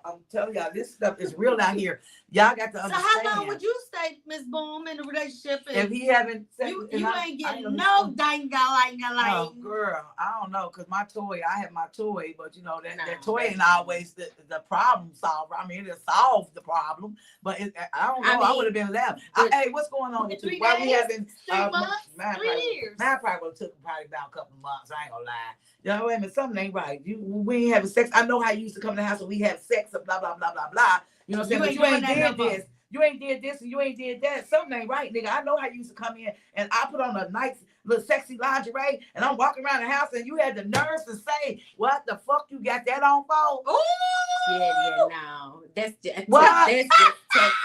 I'm telling y'all, this stuff is real out here. Y'all got to understand. So how long would you stay, Miss Boom, in the relationship? If he haven't, you ain't getting no Oh, girl, I don't know, cause I have my toy, but you know that toy ain't always the problem solver. I mean, it solves the problem, but I don't know. I would have been left. Hey, what's going on with you? Why we having 3 months, 3 years? Mine probably would have took about a couple of months. I ain't gonna lie. You know what I mean? Something ain't right. We ain't having sex. I know how you used to come to the house and we have sex and blah blah blah blah blah. You know what I'm saying? But you ain't did this. You ain't did this and you ain't did that. Something ain't right, nigga. I know how you used to come in and I put on a nice little sexy lingerie and I'm walking around the house and you had the nerves to say, what the fuck you got that on for? Ooh! Yeah, no. That's just what?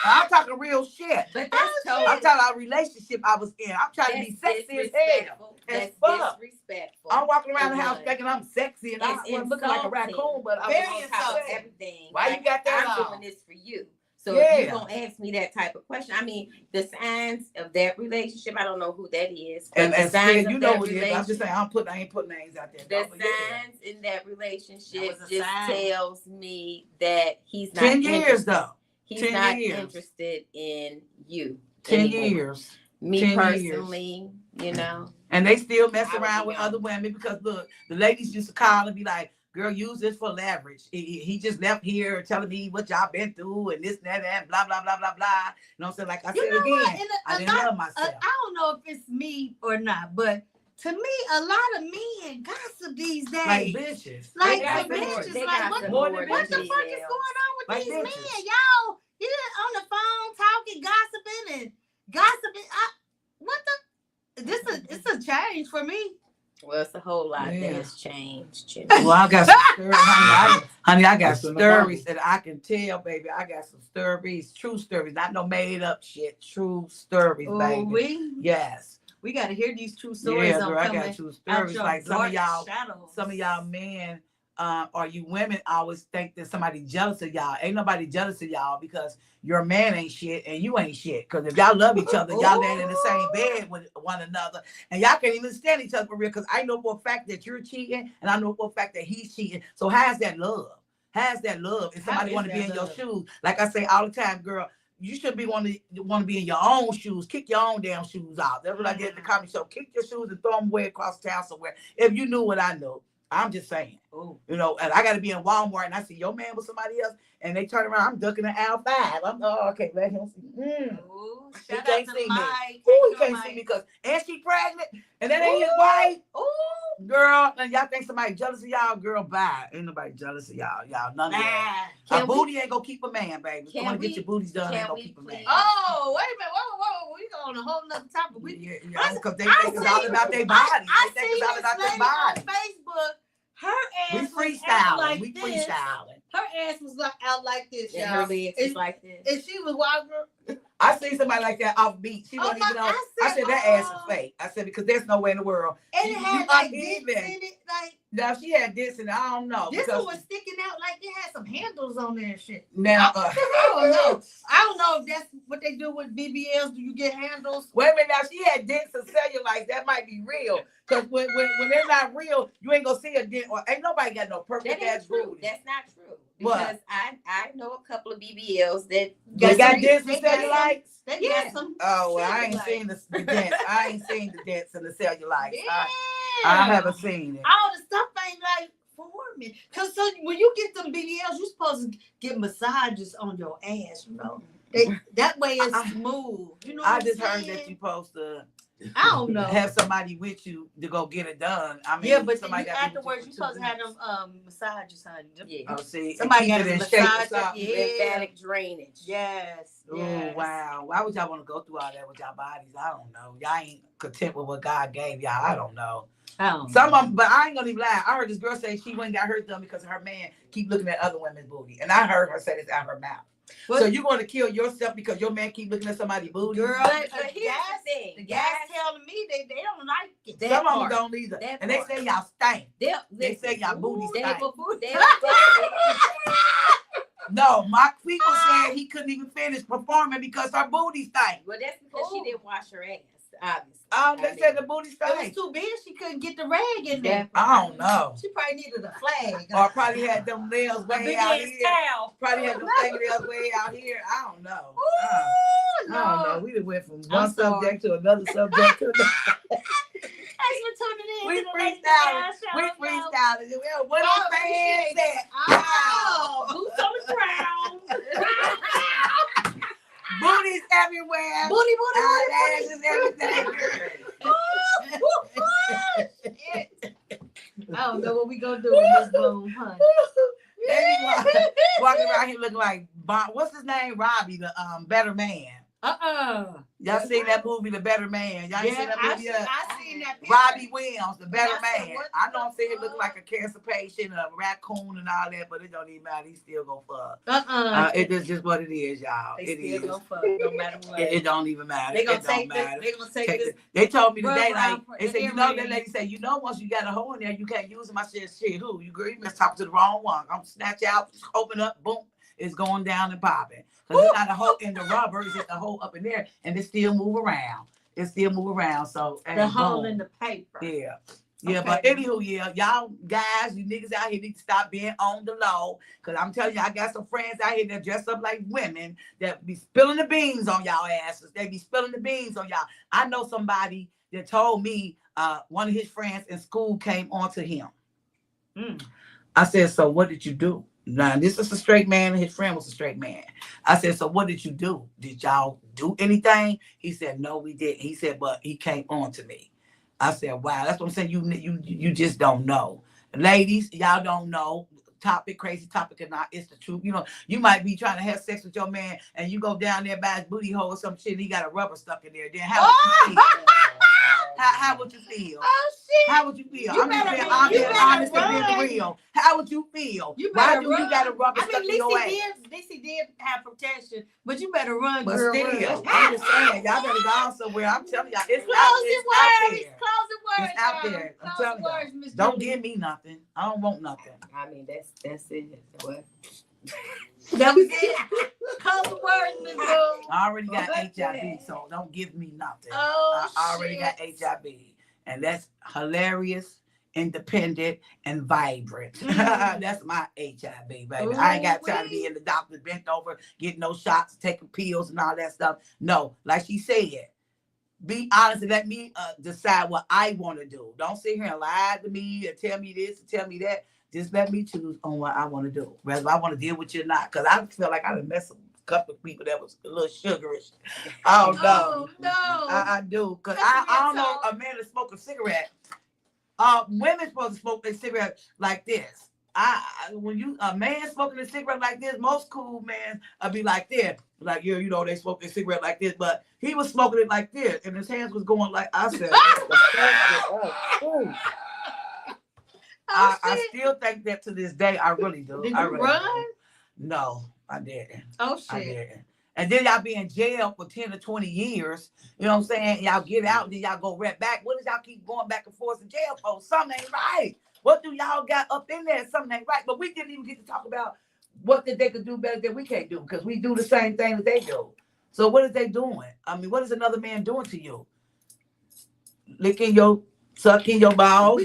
I'm talking real shit. But that's I'm talking about a relationship I was in. I'm trying to be sexy as hell. That's disrespectful. I'm walking around the house thinking I'm sexy and I wasn't looking like a raccoon, but I'm very insulting. Everything. Why you got that I'm doing this for you. So if you're going to ask me that type of question, I mean, the signs of that relationship, I don't know who that is. And signs you know what it is. I'm just saying, I ain't putting names out there. The signs in that relationship just tells me that he's not 10 years, though. He's not interested in you 10 anymore. years. Me 10 personally, you know. And they still mess around with other women because, look, the ladies used to call and be like, girl, use this for leverage. He just left here telling me what y'all been through and this and that and blah, blah, blah, blah, blah. You know what I'm saying? Like I said again, I didn't love myself. I don't know if it's me or not, but to me, a lot of men gossip these days. Like bitches. Like bitches. Like, what the fuck is going on with these men? Y'all, you on the phone talking, gossiping. It's a change for me. Well, it's a whole lot that has changed. You know? Well, I got some stories, honey. I got stories that I can tell, baby. I got some stories, true stories, not no made up shit. True stories, baby. Yes. We got to hear these true stories. Yeah, girl, I got true stories. Like some of y'all men, or you women always think that somebody jealous of y'all. Ain't nobody jealous of y'all because your man ain't shit and you ain't shit. Because if y'all love each other, y'all land in the same bed with one another. And y'all can't even stand each other for real. Because I know for a fact that you're cheating and I know for a fact that he's cheating. So how's that love? How's that love? If somebody want to be in your shoes, like I say all the time, girl, you should be want to be in your own shoes. Kick your own damn shoes out. That's what I did at the comedy show. Kick your shoes and throw them away across town somewhere. If you knew what I know. I'm just saying, you know, and I got to be in Walmart and I see your man with somebody else and they turn around, I'm ducking the aisle 5. I'm, okay, let him see. Ooh, he can't see me. He can't see me because, and she pregnant and that ain't his wife. Ooh, girl, and y'all think somebody jealous of y'all? Girl, bye. Ain't nobody jealous of y'all. Y'all, none of y'all. A booty ain't gonna keep a man, baby. You want to get your booties done, ain't gonna keep a man. Oh, wait a minute. Whoa. We go on a whole nother topic. Because they think it's all about their body. They think it's all about their body. On Facebook, her ass freestyling. We freestyling. Her ass was out like this, y'all. Her legs was like this. And she was walking. I seen somebody like that off beat. She wasn't even on. I said that ass is fake. I said because there's no way in the world. And it had like this in it, like. Now she had this and I don't know. This one was sticking out like it had some handles on there and shit. Now I don't know. I don't know if that's what they do with BBLs. Do you get handles? Wait a minute. Now she had dents and cellulite. That might be real. Because when they're not real, you ain't gonna see a dent. Or ain't nobody got no perfect ass booty. That's not true. Because I know a couple of BBLs that got dents and cellulites. Yes. Oh well, I ain't seen the dents. I ain't seen the dents and the cellulites. I haven't seen it. All the stuff ain't like forming. Cause so when you get them BBLs, you're supposed to get massages on your ass, you know. That way it's smooth. You know. I just heard that you're supposed to. I don't know. Have somebody with you to go get it done. I mean, yeah, but somebody afterwards you're supposed to have them massages, honey. Yeah. Oh, see, somebody got to massage. Lymphatic drainage. Yes. Oh wow. Why would y'all want to go through all that with y'all bodies? I don't know. Y'all ain't content with what God gave y'all. I don't know. Some of them, but I ain't gonna even lie. I heard this girl say she went and got hers done because her man keep looking at other women's booty, and I heard her say this out of her mouth. So you're going to kill yourself because your man keep looking at somebody's booty? Girl, but here's the thing. The guys telling me they don't like it. Some of them don't either. And they say y'all stink. They say y'all booty stink. No, my people said he couldn't even finish performing because her booty stank. Well, that's because she didn't wash her ass. They said the booty It stank. was too big. She couldn't get the rag in there. I don't know. She probably needed a flag. Or probably had them nails way big out ass here. towel. Probably had them fingernails way out here. I don't know. Ooh, I don't know. We done went from I'm one sorry. subject to another subject to another. Thanks for tuning in. We to the Lady freestyling. Devine Show, We y'all. freestyling. What Oh, our fans appreciate at? Oh, boots on the ground. Booties everywhere. Booty. Eyelashes, everything. Shit. I don't know what we gonna do in this room, honey. They be walking around here looking like what's his name? Robbie, the Better Man. Y'all seen that movie, The Better Man? Y'all ain't seen that movie yet? I seen that picture. Robbie Williams, The Better I said, Man. what I know I'm saying it the look like a cancer patient, a raccoon, and all that, but it don't even matter. He still gonna fuck. It is just what it is, y'all. They It still is. gonna fuck, no matter what. It don't even matter. They gonna It don't take this. matter. They gonna take this. They told me rub today, like, around they the said, you know, that earring. lady said, you know, once you got a hole in there, you can't use them. I said, shit, who? You agree? You must talk to the wrong one. I'm snatch out, just open up, boom, it's going down and popping. Because it's not a hole in the rubber, it's just a hole up in there, and it still move around. It still move around. So The hole boom. in the paper. Yeah. Yeah, Okay. but anywho, yeah, y'all guys, you niggas out here need to stop being on the low. Cause I'm telling you, I got some friends out here that dress up like women that be spilling the beans on y'all asses. They be spilling the beans on y'all. I know somebody that told me one of his friends in school came on to him. I said, so what did you do? Now, this is a straight man and his friend was a straight man. I said, so what did you do? Did y'all do anything? He said, no, we didn't. He said, but he came on to me. I said, wow, that's what I'm saying. You just don't know. Ladies, y'all don't know. Crazy topic or not, it's the truth. You know, you might be trying to have sex with your man and you go down there by his booty hole or some shit and he got a rubber stuck in there. Then how would you feel? How would you feel? Oh shit! How would you feel? You I'm just better being be- honest, you being better honest and run. being real. How would you feel? You Why better do you got a rubber stuck in your ass? Lacey did have protection, but you better run, But girl. still, run. I'm just saying, y'all better go somewhere. I'm telling y'all, it's out Closing words. there. Closing words. It's out y'all. there. I'm Closing telling words, y'all. Miss Don't Judy. give me nothing. I don't want nothing. I mean, that's it. What? That was it. Closing words, Miss Boo. I already got HIV, so don't give me nothing. Oh, I already got HIV, and that's hilarious, independent, and vibrant. That's my HIV, baby. I ain't got time to be in the doctor bent over, getting no shots, taking pills, and all that stuff. No, like she said, be honest and let me decide what I want to do. Don't sit here and lie to me and tell me this and tell me that. Just let me choose on what I want to do, whether I want to deal with you or not. Because I feel like I done messed with a couple of people that was a little sugarish. Oh, no. Oh, no. I do. Because I don't know a man that smoke a cigarette. Women supposed to smoke a cigarette like this. When a man smoking a cigarette like this, most cool men be like this. Like, yeah, you know, they smoke a cigarette like this. But he was smoking it like this. And his hands was going like, I said, I still think that to this day. I really do. Did I you really run? do. No, I didn't. Oh, I shit. didn't. And then y'all be in jail for 10 to 20 years. You know what I'm saying? Y'all get out, then y'all go right back. What does y'all keep going back and forth in jail for? Something ain't right. What do y'all got up in there? Something ain't right. But we didn't even get to talk about what that they could do better than we can't do, because we do the same thing that they do. So what is they doing? I mean, what is another man doing to you? Sucking your balls.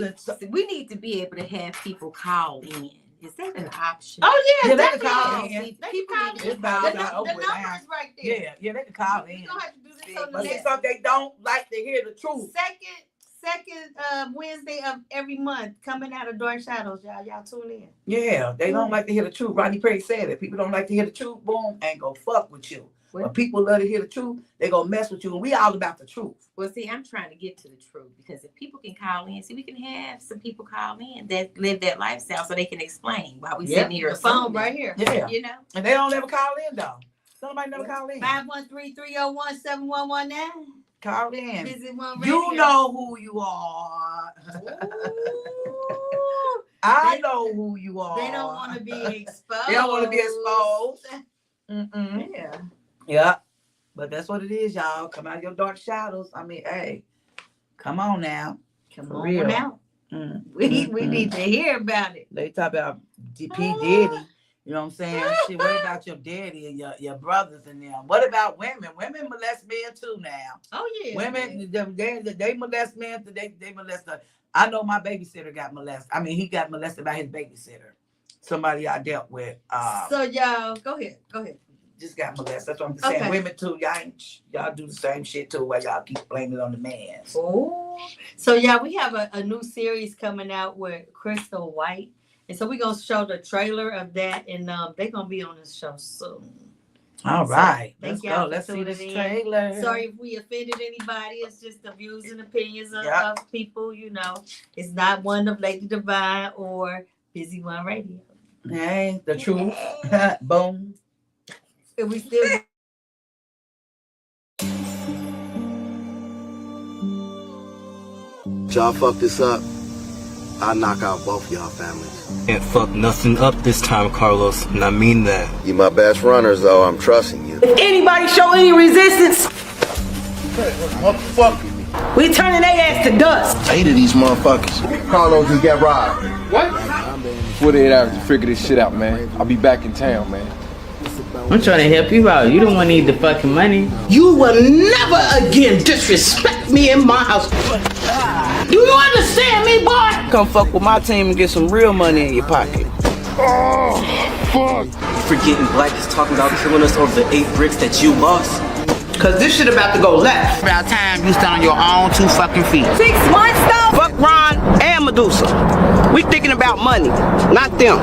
We need to be able to have people call in. Is that an option? Oh, yeah, they can definitely. call in. People call in. It's The about number over is right there. Yeah, they can call in. You don't have to do this on the But see, next some they don't like to hear the truth. second Wednesday of every month, coming out of Dark Shadows, y'all. Y'all tune in. Yeah, they don't like to hear the truth. Rodney Perry said it. People don't like to hear the truth. Boom, ain't gonna fuck with you. But people love to hear the truth. They gonna mess with you, and we all about the truth. Well, see, I'm trying to get to the truth, because if people can call in, we can have some people call in that live that lifestyle, so they can explain while we sitting here. The phone right here. Yeah, you know, and they don't ever call in though. Somebody never call in. 513-301-7119. Call in. Visit one You know who you are. I know who you are. They don't want to be exposed. They don't want to be exposed. Mm-mm. Yeah. Yeah. But that's what it is, y'all. Come out of your dark shadows. I mean, hey, come on now. Come For on real. out. We need to hear about it. They talk about P. Diddy. You know what I'm saying? Shit, what about your daddy and your brothers and them? What about women? Women molest men too now. Oh yeah. Women, they molest men. They molest. I know my babysitter got molested. I mean, he got molested by his babysitter. Somebody I dealt with. So y'all, go ahead. Just got molested. That's what I'm saying. Okay. Women too. Y'all do the same shit too. Where y'all keep blaming it on the man. Oh. So yeah, we have a new series coming out with Crystal White. And so we're going to show the trailer of that, and they're going to be on this show soon. All right. So Let's go. Let's see this trailer. Sorry if we offended anybody. It's just the views and opinions of people, you know. It's not one of Lady Devine or Busy One Radio. Hey, the truth. Boom. And we still... Y'all fuck this up, I'll knock out both y'all families. Can't fuck nothing up this time, Carlos, and I mean that. You my best runners, though. I'm trusting you. If anybody show any resistance, Motherfucker. we turning their ass to dust. I hated these motherfuckers. Carlos just got robbed. What? 48 hours to figure this shit out, man. I'll be back in town, man. I'm trying to help you out. You don't want to need the fucking money. You will never again disrespect me in my house. Do you understand me, boy? Come fuck with my team and get some real money in your pocket. Oh, fuck. Forgetting Black is talking about killing us over the 8 bricks that you lost. Cause this shit about to go left. About time you stand on your own 2 fucking feet. 6 months though? Fuck Ron and Medusa. We thinking about money, not them.